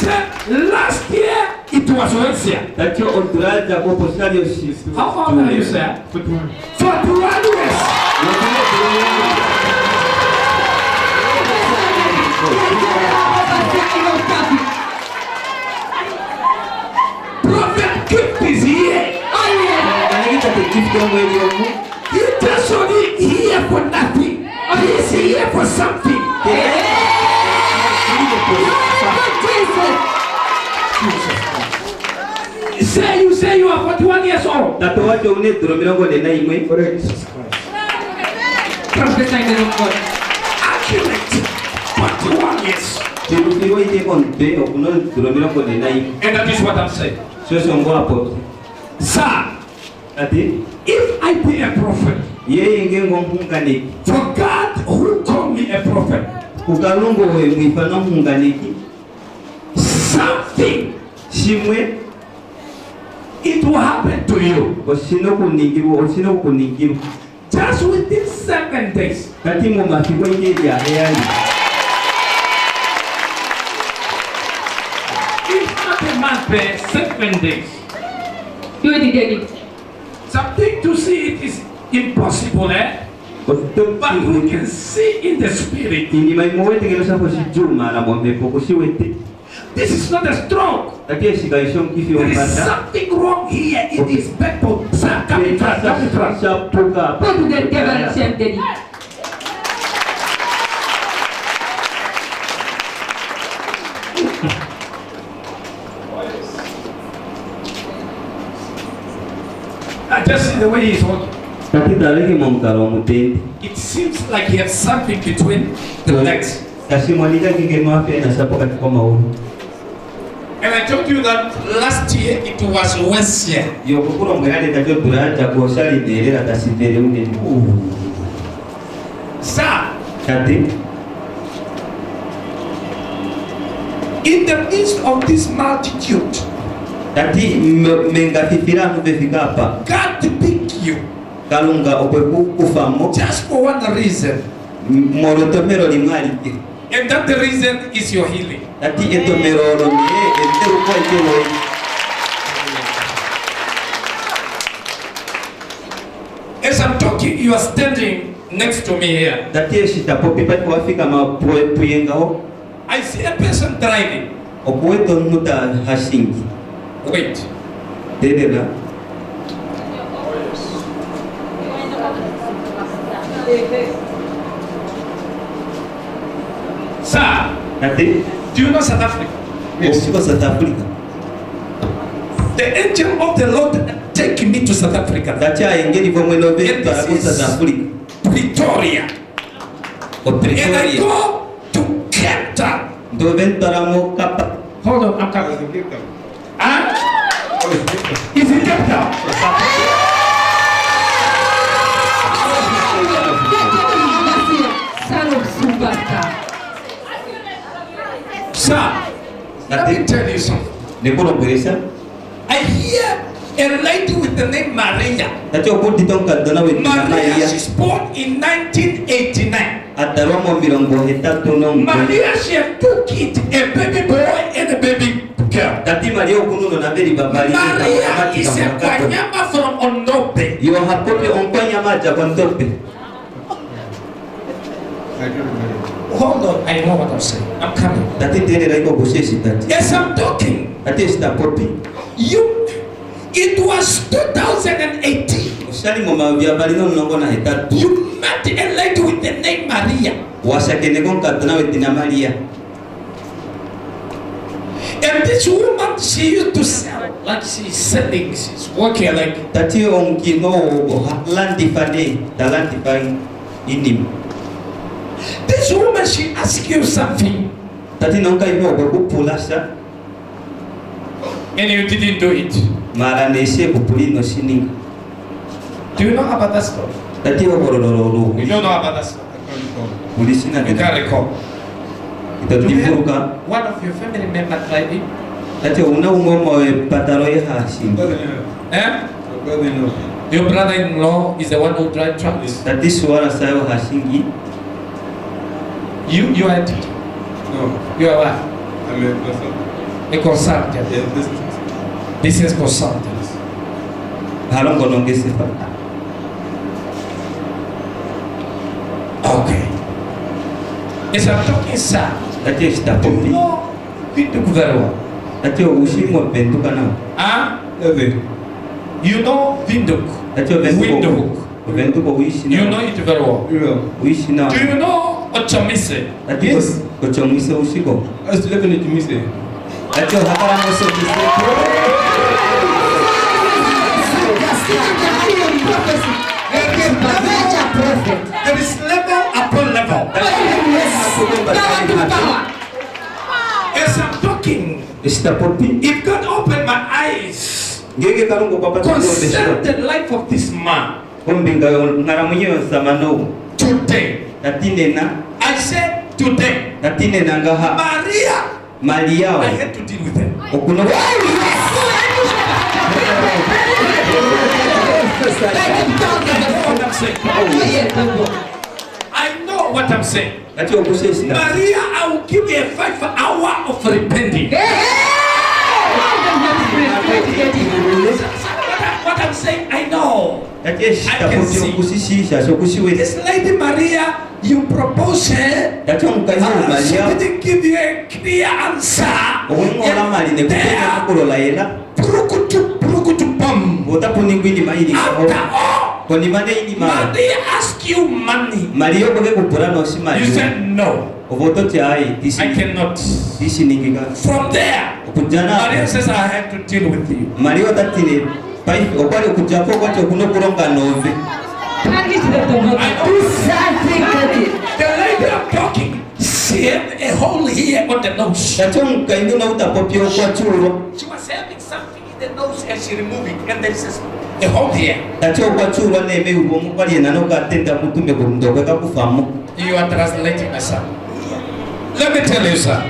said last year it was Wednesday. Tati odraja ko posali osi. How old are you, sir? 41 years. Prophet gift is here. He just only here for nothing. He is here for something. You say you are 41 years old. Tato wacho unedro mirongo nena imwe. Prophet I know God. Accurate. 41 years. Tirufiwa ite konte okuno dro mirongo nena imwe. And that is what I'm saying. Sio ngo hapo. Sir, Ati if I be a prophet, yeye ngengo mpunganiki. for God who called me a prophet, Ukalongo we mwifano mpunganiki. something Shimwe it will happen to you. osino kuningiru. Just within 7 days. Kati mu mafigo ite ya heyali. If not a month, 7 days. Do it again. Something to see it is impossible, eh? But we can see in the spirit. Inima imowete gelosa ko sijuma na bombe poko siwete. This is not a stroke. Takia shikaishon kifi There is ompata. something wrong here in these people. Sir, come in front. Shapuka. Go to the devil, shame daddy. I just see the way he's walking. Kati daleke momkalo mutende. It seems like he has something between the legs. Kasi mwalika kingeno afi na sapo katika maulu. And I told you that last year it was Wednesday. Yokukuro mwelade tajo duraja kwa shali nerera tasitele uneni. Sir, Kati in the midst of this multitude, Kati menga fifira nubefika hapa. God pick you Kalunga okweku kufamo. just for one reason. Morotomero limwali. And that the reason is your healing. Kati etomero olomye enteru kwa itewe. As I'm talking, you are standing next to me here. Kati eshita popi pati wafika puyengaho. I see a person driving. Okuweto nuta hashingi. Wait. Dedela. Sir, Kati do you know South Africa? Osiko South Africa. The angel of the Lord take me to South Africa. Kati ayengeni kwa mwelo vetu arabu South Africa. Pretoria. O And I Pretoria. go to Cape Town. Do ventaramo kapa. Hold on, I'm coming. Huh? Is it Cape Town? Son of superstar. Sir, let me tell you something. Nekolo peresa. I hear a lady with the name Maria. Kati okuti tonka dona wetu Maria, Maria. she's born in 1989. Ataromo mirongo hetatu nongo. Maria, she had 2 kids, a baby boy and a baby girl. Kati Maria okununo na beri babali. Maria is a Kwanyama from Ondope. Yo hakope ompanya maja kwa ntope. Hold on, I know what I'm saying. I'm coming. Kati terera iko bosheshi kati. As I'm talking, Kati esta popi. it was 2018. Ushali moma vya balino nongo na hetatu. You met a lady with the name Maria. Washakene konka dona wetu na Maria. And this woman, she used to sell, like she's selling, she's working like. Tati onkino lanti fane, talanti fane inim. This woman, she asked you something. Tati nonka imo kupulasa. And you didn't do it. Mara nese kupulino sininga. Do you know about that story? Tati okorololo. You don't know about that story. Pulisina You can't recall. Do you Itatifuruka. have one of your family members driving? Tati una umomo pataro ya hashi. Eh? Your brother-in-law is the one who drives trucks. Tati suara sayo hashingi. You are it. No, You are what? I'm a person. A consultant. This is consultant. Halongo nongese pa. Okay. As I'm talking, sir, Tati you stapopi. know Windhoek very well. Tati ushimo bentuka na. Huh? You know Windhoek. Tati Windhoek. bentuko uishi na. You know it very well. Uishi na. Do you know Ochamise? Tati Yes. kochomwise ushiko. I was living in Tumise. Tati hakara moso kise. There is level upon level. As I'm talking, Stapopi. if God opened my eyes Gege karungo papa concerning the life of this man Kombinga ngaramunyo samano. today, Tati nena. I said today, Tati nena ngaha. Maria, Maliao. I had to deal with her. Okuno. I know what I'm saying. Tati okushe Maria, I will give you a 5 hour of repenting. What I'm saying, I know. This lady Maria, you propose her, she didn't give you a clear answer. Purukutu bum. After all, Maria asked you money. You said no, I cannot. From there, Maria says I have to deal with you. The lady I'm talking, she had a hole here on the nose. She was having something in the nose and she removed it, and there is a hole here. You are translating my son. Let me tell you, sir.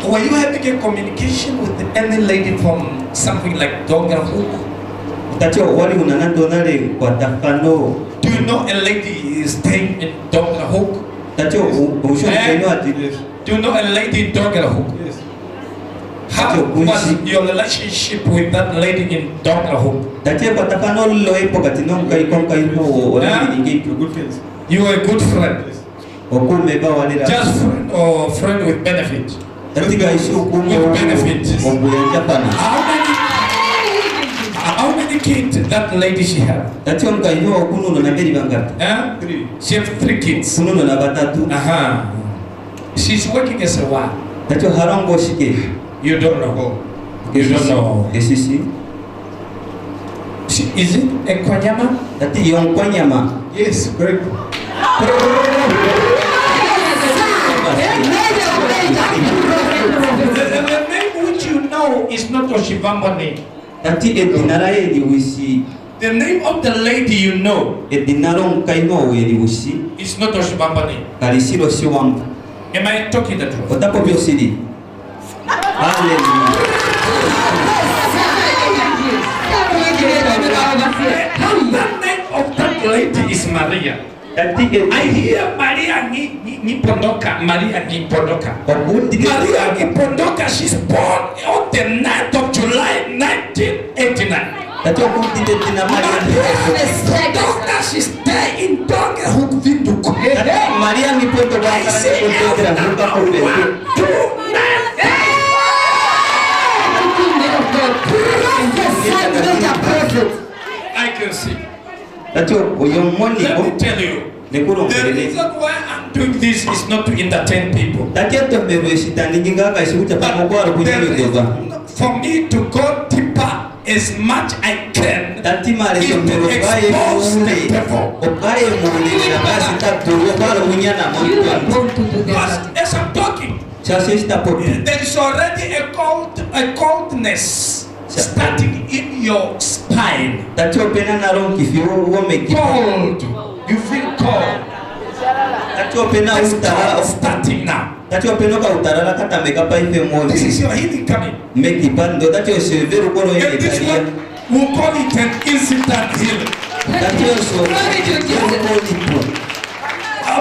Were you having a communication with any lady from something like Donga Hook? Do you know a lady is staying in Donga Hook? Do you know a lady in Donga Hook? Yes. How was your relationship with that lady in Donga Hook? Good friends. You were a good friend. Yes. Just friend or friend with benefit? How many kids that lady she had? Three. She has 3 kids. She's working as a what? You don't know. You don't know. She, is it a Kwanyama? Yes, very good. The name which you know is not Oshivambane. The name of the lady you know is not Oshivambane. Am I talking the truth? The name of that lady is Maria. I hear Maria Nipondoka. Maria Nipondoka. Maria Nipondoka, she's born on the 9th of July 1989. Nipondoka, she's there in Donga Hook, Windhoek. I can see. Let me tell you, the reason why I'm doing this is not to entertain people. For me to go deeper as much I can is to expose the devil. Because as I'm talking, there is already a coldness starting in your spine. Cold. You feel cold. It's starting now. This is your healing coming. And this one, we'll call it an instant healing.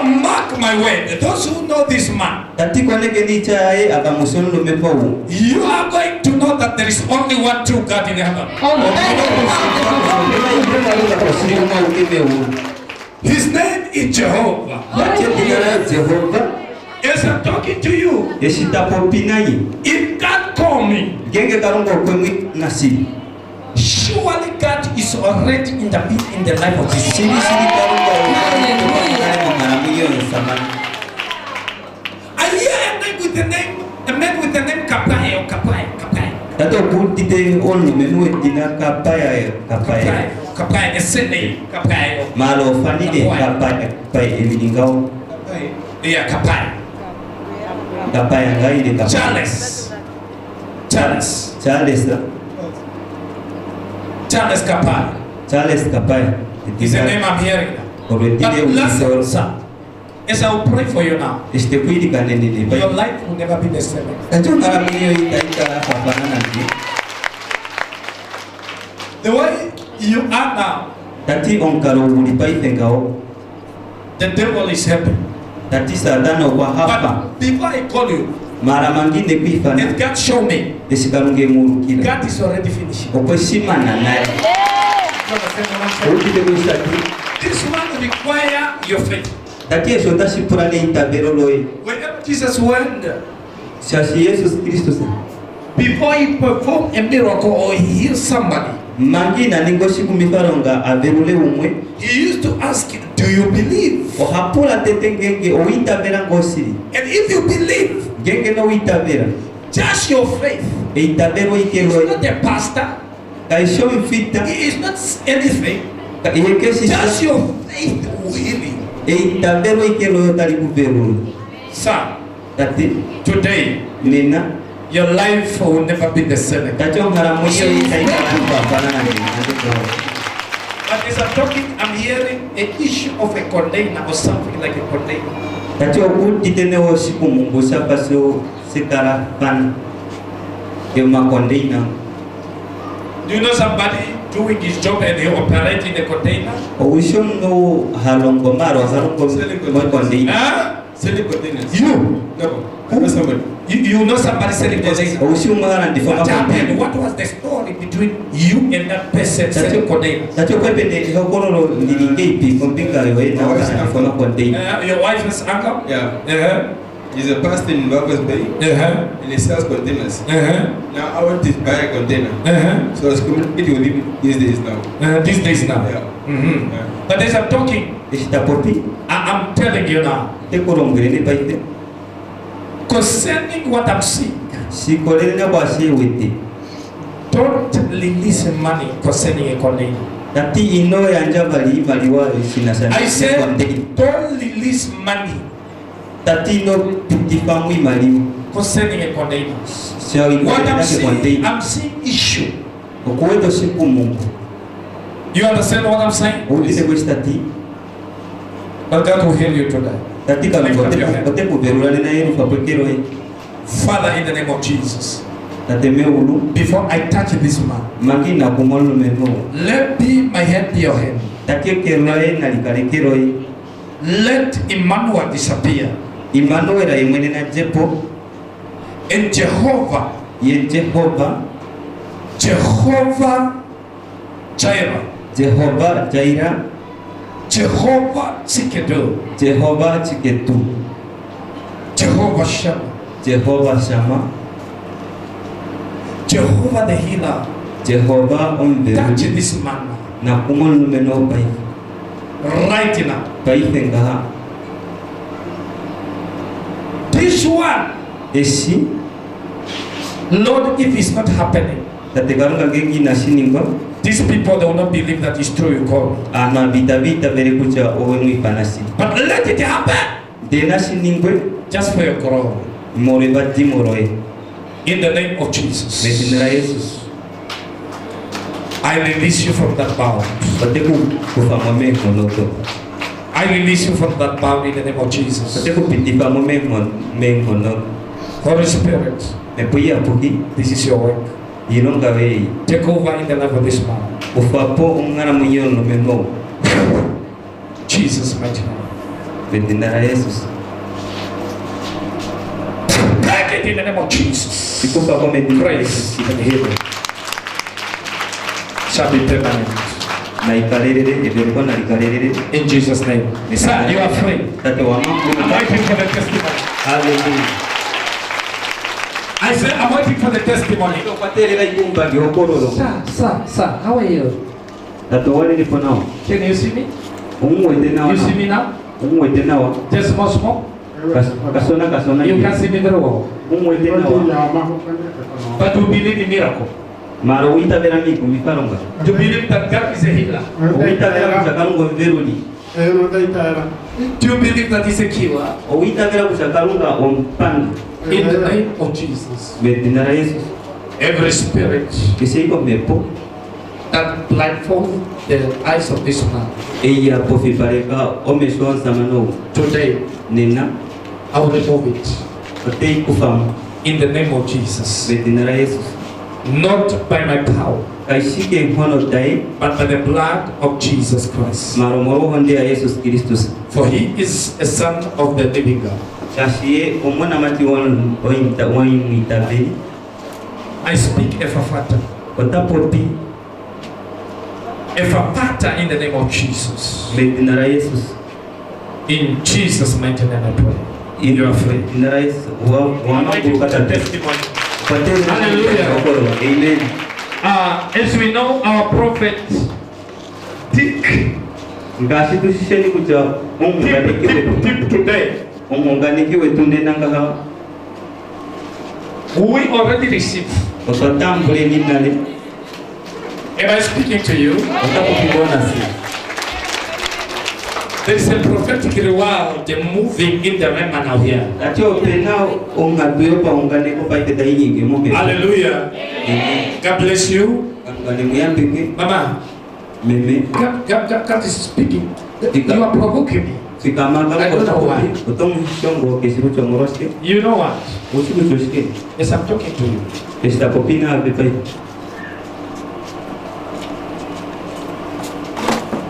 mark my word. Those who know this man, Tati kwaneke ni chae akamusono lumepo. you are going to know that there is only one true God in heaven. His name is Jehovah. Jehovah. Yes, I'm talking to you. If God call me, surely God is already in the life of this. I hear a man with the name Kapai or Kapai. Kapai, a Sydney, Kapai. Yeah, Kapai. Charles Kapai. Is the name I'm hearing. But listen, sir. Yes, I will pray for you now. Your life will never be the same. The way you are now, the devil is happy. But before I call you, and God show me, God is already finished. This one require your faith. Whenever Jesus went, before he performed a miracle or he healed somebody, he used to ask, do you believe? And if you believe, just your faith. He's not a pastor. He is not anything. Just your faith will heal you. Sir, today, your life will never be the same. But as I'm talking, I'm hearing an issue of a container or something like a container. Do you know somebody doing his job and he operating a container? Selling containers. You? No. I know somebody. You know somebody selling containers? What happened? What was the story between you and that person selling containers? Your wife's uncle? Yeah. He's a pastor in Barbers Bay. And he sells containers. Now I want to buy a container. So I was communicating with him these days now. These days now? Yeah. But as I'm talking, I'm telling you now, concerning what I'm seeing, don't release money concerning a container. I said, don't release money concerning a container. What I'm seeing issue. You understand what I'm saying? But God will heal you today. Father, in the name of Jesus, before I touch this man, let my hand be your hand. Let Emmanuel disappear. And Jehovah Jireh, Jehovah Tsidkenu, Jehovah Shammah, Jehovah the healer, touch this man right now. This one, Lord, if it's not happening, these people, they will not believe that it's true you call me. But let it happen just for your glory. In the name of Jesus, I release you from that bound. I release you from that bound in the name of Jesus. Holy Spirit, this is your work. Take over in the life of this man. Jesus' mighty name. jina la Yesu. Take it in the name of Jesus. Ikufa kwa medina. Praise in heaven shall be permanent. Na ikalelele ebyo na likalelele In Jesus' name. Sir, you are free. Tate wa I'm waiting for the testimony. Hallelujah. I said, I'm waiting for the testimony. Kwaterera ikumba gyokororo. Sir, how are you? Tate wale nipo nao. Can you see me? Umwete nao. You see me now? Umwete nao. Just small. Kasona. You can see me very well. Umwete nao. But you believe in miracle. Maro wita vera miku mifaronga. You believe that God is a healer. Wita vera kusakarunga veruli. Do you believe that He's a killer? Wita vera kusakarunga ompanda. In the name of Jesus. Jina la Yesu. Every spirit Kisiko mepo. that blindfold the eyes of this man, Eya pofi pareka omeshwa samano. today Nena. I will remove it. Otei kufamu. In the name of Jesus. Jina la Yesu. Not by my power, Kaishike mkono dai. but by the blood of Jesus Christ. Maro moro honde ya Yesu Kristus. For He is a son of the living God. Chashie omona mati won ointa be. I speak Ephaphatha. Otapopi. Ephaphatha in the name of Jesus. Jina la Yesu. In Jesus' mighty name I pray. You are free. Jina la Yesu. I'm waiting for the testimony. Hallelujah. Amen. As we know, our prophet Dick Ngashitusheni kuja Tip today. Umunganikiwe tunde nangaha. We already received. Ototambule ninale. Am I speaking to you? Otapokibona si. There is a prophetic reward moving in the realm now here. Atyo pena ongatuyo pa onganeko pa ite dai nyingi mo. Hallelujah. God bless you. Ngani muyambike. Mama. Meme. God is speaking. You are provoking me. I don't know why. You know what? Yes, I'm talking to you.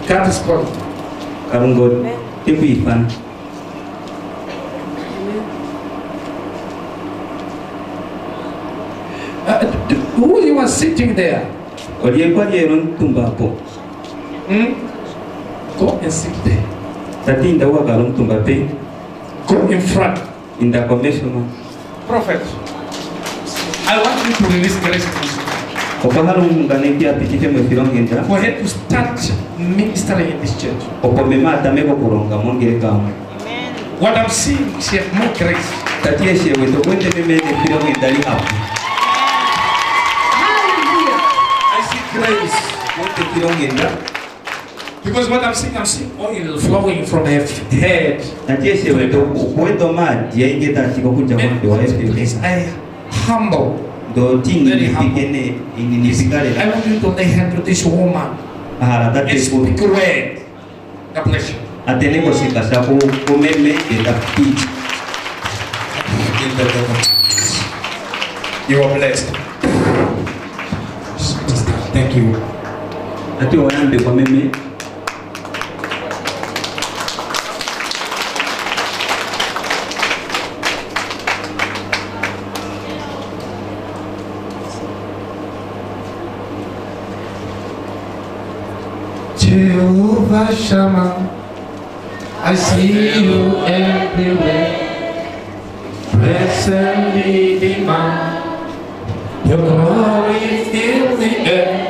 God is calling. Who you are sitting there? Go and sit there. Go in front. Prophet, I want you to release grace to this man. For him to start ministering in this church. What I'm seeing is you have more grace. I see grace. Because what I'm seeing oil flowing from her head. Please, I humble. Very humble. I want you to lay hand to this woman and speak a word. God bless you. You are blessed. Thank you. Jehovah Shammah, I see you everywhere. Blessed Redeemer, your glory fills the air.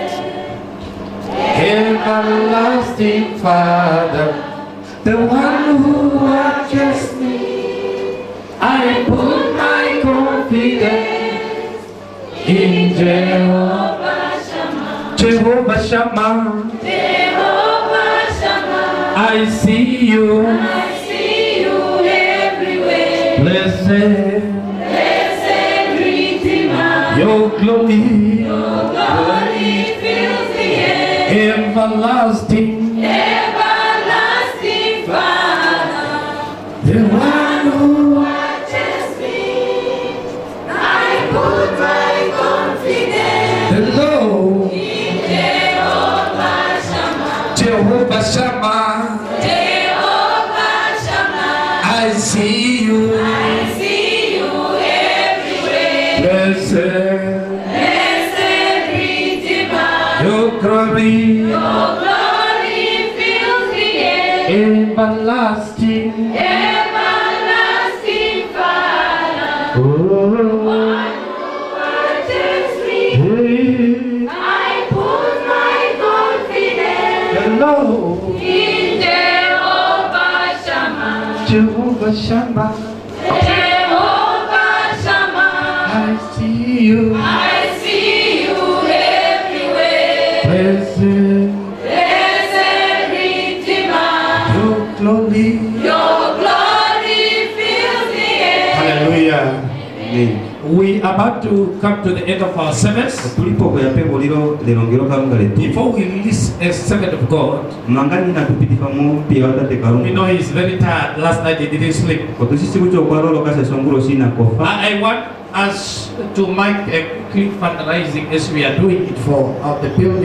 Everlasting Father, the one who watches me, I put my confidence in Jehovah Shammah. Jehovah Shammah. I see you everywhere. Blessed Redeemer, your glory fills the air. Everlasting Father, the one who watches me, I put my confidence in Jehovah Shammah. Jehovah Shammah. Blessed Redeemer, your glory fills the air. everlasting. Everlasting Father, Oh, one who watches me. hey, I put my confidence hello, in Jehovah Shammah. Jehovah Shammah. Jehovah Shammah, I see you. I see you everywhere. Blessed Blessed Redeemer, your glory. your glory fills the air. Hallelujah. Amen. We are about to come to the end of our service. Tulipo kuyape muliro lelongero kalunga letu. Before we release a servant of God, Mangani na tupitifa mu pia wata te we kalunga. know he's very tired. Last night he didn't sleep. Kotusisi kucho kwaro lokase songuro sina kofa. I want us to make a quick fundraising as we are doing it for the building.